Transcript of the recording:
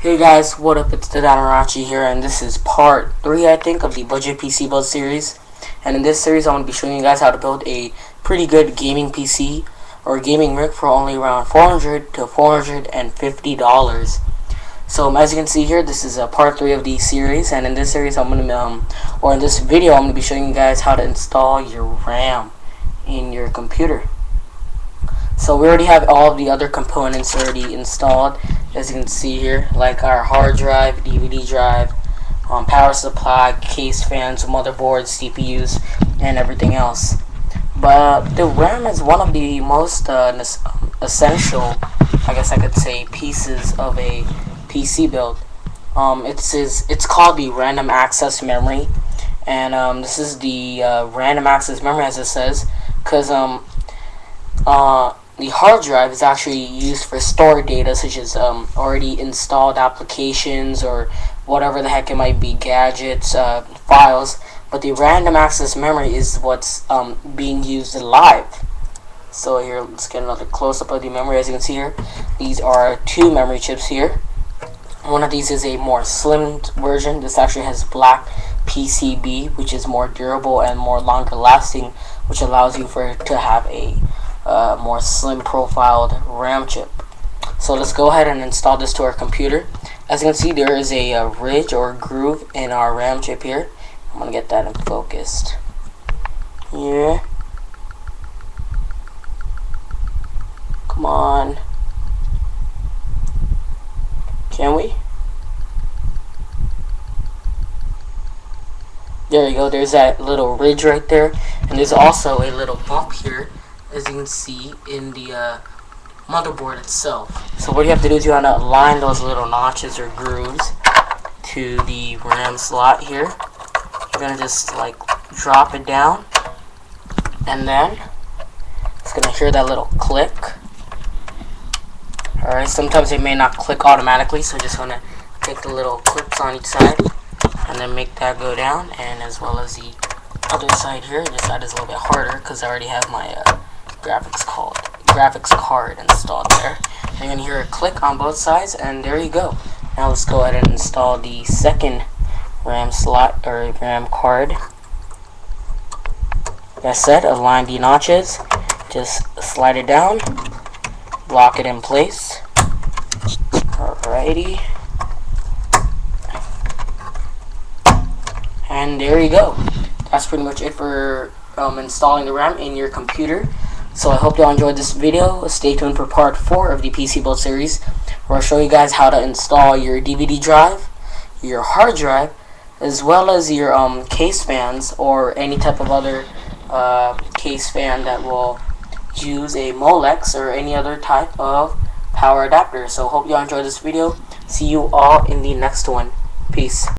Hey guys, what up? It's the Danarachi here, and this is part 3, I think, of the Budget PC Build series. And in this series, I'm going to be showing you guys how to build a pretty good gaming PC or gaming rig for only around $400 to $450. So as you can see here, this is part 3 of the series, and in this series, in this video, I'm going to be showing you guys how to install your RAM in your computer. So we already have all of the other components already installed, as you can see here, like our hard drive, DVD drive, power supply, case fans, motherboards, CPUs, and everything else. But the RAM is one of the most essential, I guess I could say, pieces of a PC build. It's called the random access memory, and this is the random access memory, as it says, because the hard drive is actually used for stored data, such as already installed applications or whatever the heck it might be, gadgets, files. But the random access memory is what's being used live. So here, let's get another close-up of the memory. As you can see here, these are 2 memory chips here. One of these is a more slim version. This actually has black PCB, which is more durable and more longer lasting, which allows you to have a more slim profiled RAM chip. So let's go ahead and install this to our computer. As you can see, there is a ridge or groove in our RAM chip here. I'm gonna get that in focused. Yeah. Come on. Can we? There you go. There's that little ridge right there, and there's also a little bump here, as you can see in the motherboard itself. So what you have to do is you want to align those little notches or grooves to the RAM slot here. You're going to just like drop it down, and then it's going to hear that little click. Alright, sometimes it may not click automatically, so just want to take the little clips on each side and then make that go down, and as well as the other side here. This side is a little bit harder because I already have my graphics card installed there. And you're gonna hear a click on both sides, and there you go. Now let's go ahead and install the second RAM slot or RAM card. Like I said, align the notches, just slide it down, lock it in place. Alrighty. And there you go. That's pretty much it for installing the RAM in your computer. So I hope y'all enjoyed this video. Stay tuned for part 4 of the PC build series, where I'll show you guys how to install your DVD drive, your hard drive, as well as your case fans or any type of other case fan that will use a Molex or any other type of power adapter. So hope y'all enjoyed this video. See you all in the next one. Peace.